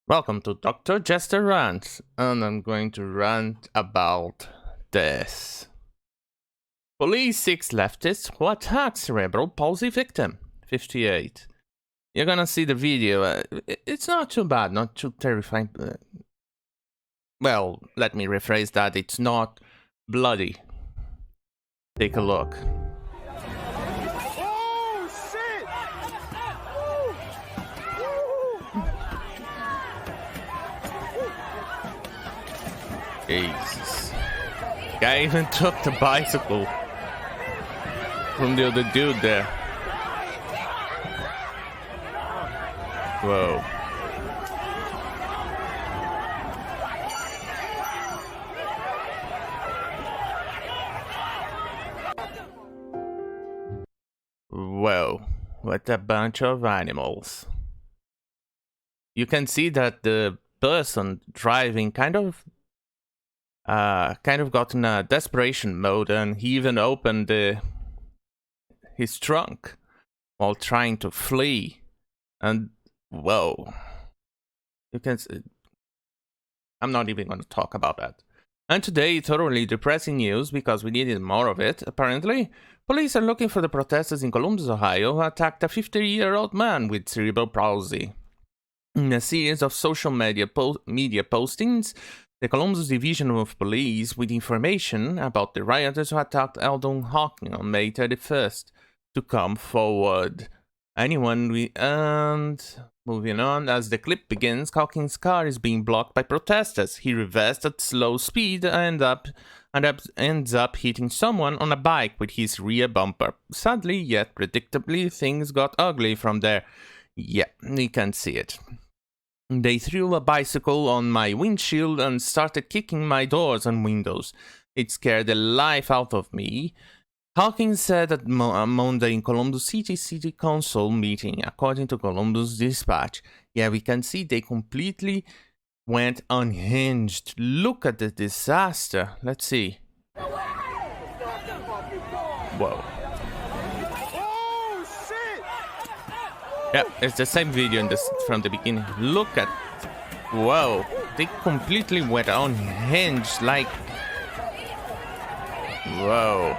Welcome to Dr. Jester Rants, and I'm going to rant about this. Police 6 leftists who attacked Cerebral Palsy victim, 58. You're gonna see the video. It's not too bad, not too terrifying. Well, let me rephrase that. It's not bloody. Take a look. Jesus. Guy even took the bicycle from the other dude there. Whoa. Whoa. What a bunch of animals. You can see that the person driving kind of got in a desperation mode, and he even opened his trunk while trying to flee. And whoa, you can see, I'm not even going to talk about that. And today, thoroughly depressing news because we needed more of it. Apparently, police are looking for the protesters in Columbus, Ohio, who attacked a 50-year-old man with cerebral palsy. In a series of social media postings, the Columbus Division of Police with information about the rioters who attacked Eldon Hawking on May 31st to come forward. And moving on, as the clip begins, Hawking's car is being blocked by protesters. He reversed at slow speed and ends up hitting someone on a bike with his rear bumper. Sadly, yet predictably, things got ugly from there. Yeah, you can see it. They threw a bicycle on my windshield and started kicking my doors and windows. It scared the life out of me. Hawkins said at Monday in Columbus City Council meeting, according to Columbus Dispatch. Yeah, we can see they completely went unhinged. Look at the disaster. Let's see. Whoa. Yeah, it's the same video from the beginning. Look at... Whoa. They completely went unhinged, like... Whoa.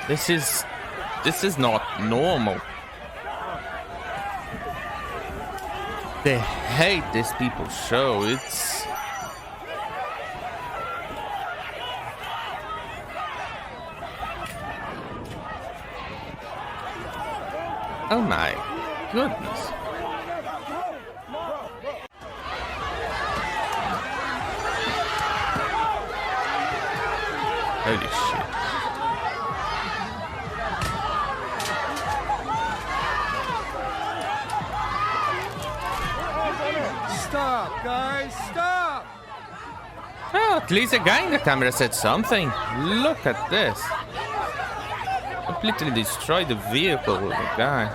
This is not normal. The hate these people show, it's... Oh my goodness. Holy shit. Stop, guys, stop! Oh, at least the guy in the camera said something. Look at this. Completely destroyed the vehicle with the guy.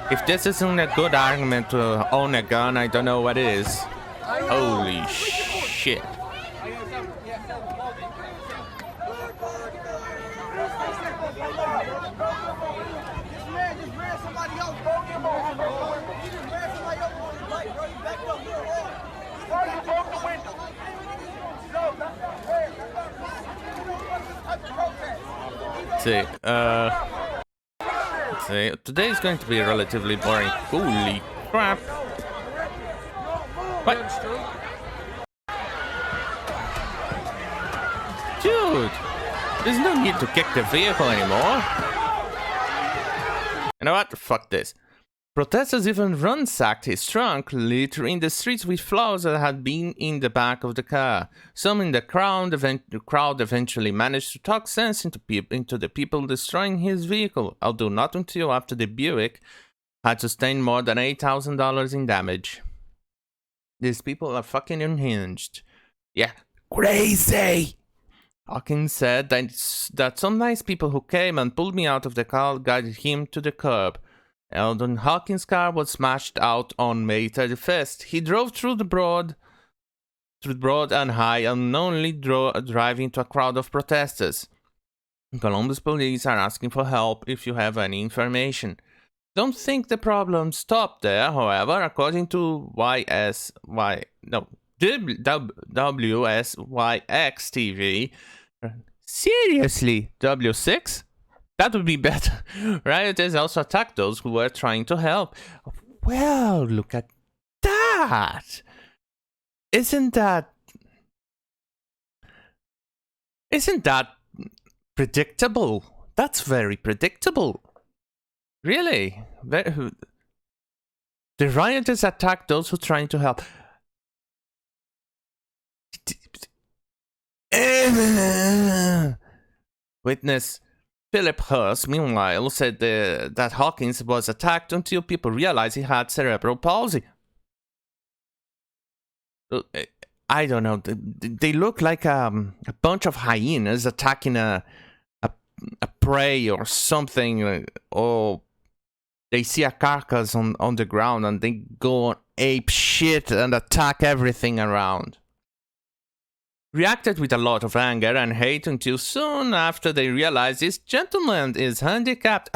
If this isn't a good argument to own a gun, I don't know what is. Holy shit. Let's see. Today is going to be relatively boring. Holy crap. What? Dude, there's no need to kick the vehicle anymore. You know what? Fuck this. Protesters even ransacked his trunk, littering the streets with flowers that had been in the back of the car. Some in the crowd eventually managed to talk sense into the people destroying his vehicle, although not until after the Buick had sustained more than $8,000 in damage. These people are fucking unhinged. Yeah, crazy! Hawkins said that some nice people who came and pulled me out of the car guided him to the curb. Eldon Hawkins' car was smashed out on May 31st. He drove through the Broad and High, unknowingly driving into a crowd of protesters. Columbus police are asking for help if you have any information. Don't think the problem stopped there, however, according to WSYX TV. Seriously, W6? That would be better. Rioters also attacked those who were trying to help. Well, look at that! Isn't that predictable? That's very predictable. Really? The rioters attack those who are trying to help. Witness Philip Hurst, meanwhile, said that Hawkins was attacked until people realized he had cerebral palsy. I don't know. They look like a bunch of hyenas attacking a prey or something, or they see a carcass on the ground and they go ape shit and attack everything around. Reacted with a lot of anger and hate until soon after they realized this gentleman is handicapped.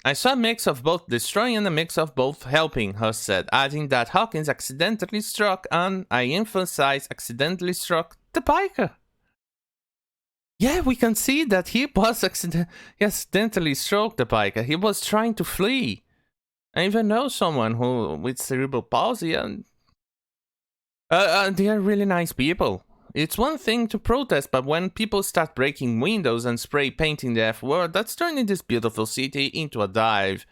I saw a mix of both destroying and a mix of both helping, Hurst said, adding that Hawkins accidentally struck, and I emphasize accidentally struck, the biker. Yeah, we can see that he was accidentally struck the biker. He was trying to flee. I even know someone who with cerebral palsy, and they are really nice people. It's one thing to protest, but when people start breaking windows and spray painting the F word, that's turning this beautiful city into a dive,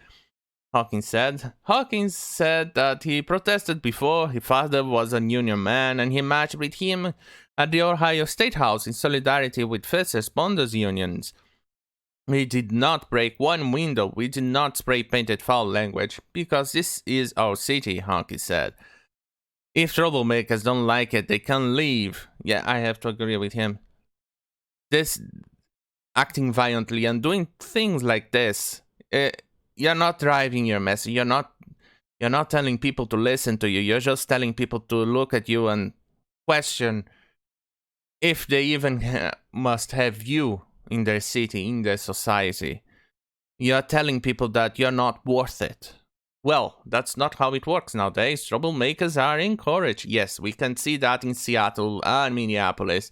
Hawkins said. Hawkins said that he protested before. His father was a union man, and he marched with him at the Ohio State House in solidarity with first responders unions. We did not break one window. We did not spray painted foul language, because this is our city, Hawkins said. If troublemakers don't like it, they can leave. Yeah, I have to agree with him. This acting violently and doing things like this, you're not driving your message. You're not telling people to listen to you. You're just telling people to look at you and question if they even must have you in their city, in their society. You're telling people that you're not worth it. Well, that's not how it works nowadays. Troublemakers are encouraged. Yes, we can see that in Seattle and Minneapolis.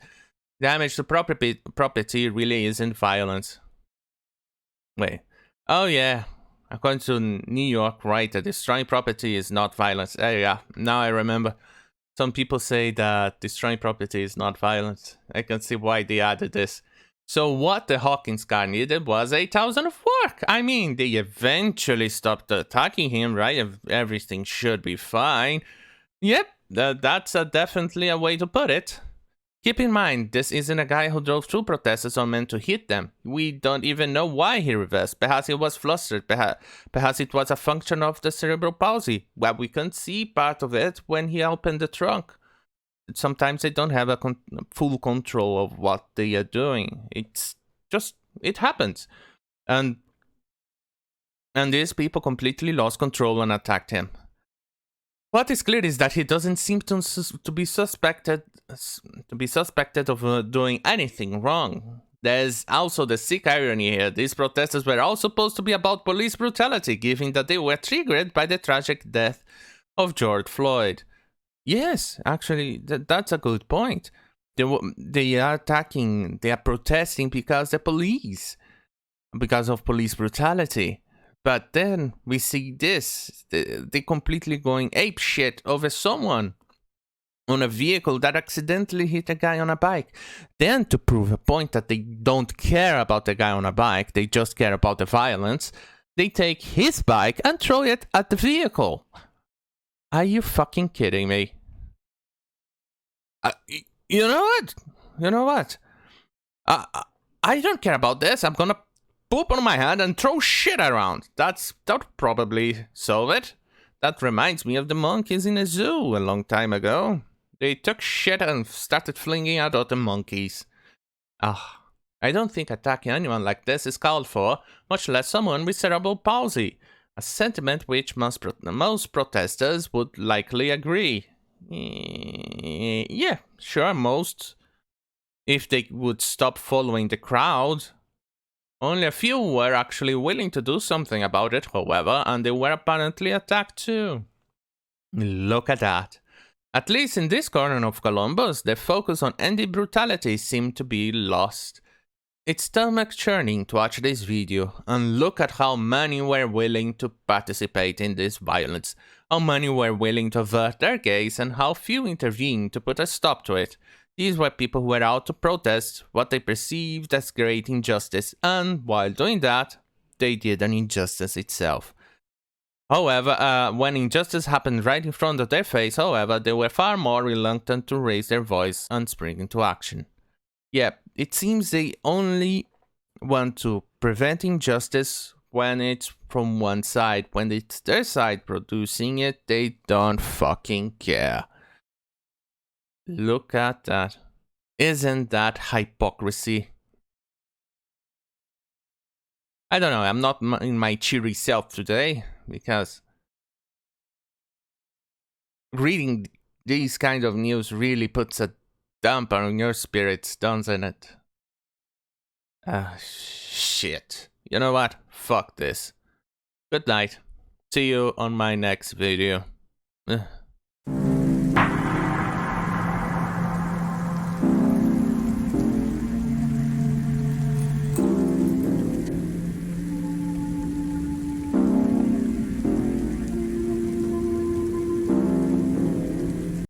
Damage to property really isn't violence. Wait. Oh yeah. According to New York, right, destroying property is not violence. Yeah, now I remember. Some people say that destroying property is not violence. I can see why they added this. So what the Hawkins guy needed was 8,000 of work. I mean, they eventually stopped attacking him, right? Everything should be fine. Yep, that's definitely a way to put it. Keep in mind, this isn't a guy who drove through protesters or meant to hit them. We don't even know why he reversed. Perhaps he was flustered. Perhaps it was a function of the cerebral palsy. Well, we can see part of it when he opened the trunk. Sometimes they don't have a full control of what they are doing. It happens. And these people completely lost control and attacked him. What is clear is that he doesn't seem to be suspected of doing anything wrong. There's also the sick irony here. These protesters were all supposed to be about police brutality, given that they were triggered by the tragic death of George Floyd. Yes, actually, that's a good point. They are protesting because of police brutality. But then we see this, they completely going apeshit over someone on a vehicle that accidentally hit a guy on a bike. Then, to prove a point that they don't care about the guy on a bike, they just care about the violence, they take his bike and throw it at the vehicle. Are you fucking kidding me? You know what? I don't care about this. I'm gonna poop on my hand and throw shit around. That'll probably solve it. That reminds me of the monkeys in a zoo a long time ago. They took shit and started flinging out other monkeys. I don't think attacking anyone like this is called for, much less someone with cerebral palsy. A sentiment which most protesters would likely agree. Yeah, sure, most. If they would stop following the crowd. Only a few were actually willing to do something about it, however, and they were apparently attacked too. Look at that. At least in this corner of Columbus, the focus on ending brutality seemed to be lost. It's stomach churning to watch this video and look at how many were willing to participate in this violence, how many were willing to avert their gaze, and how few intervened to put a stop to it. These were people who were out to protest what they perceived as great injustice, and while doing that, they did an injustice itself. However, when injustice happened right in front of their face, however, they were far more reluctant to raise their voice and spring into action. Yeah, it seems they only want to prevent injustice when it's from one side. When it's their side producing it, they don't fucking care. Look at that. Isn't that hypocrisy? I don't know, I'm not in my cheery self today, because reading these kind of news really puts a damper on your spirits, doesn't it? Shit. You know what? Fuck this. Good night. See you on my next video.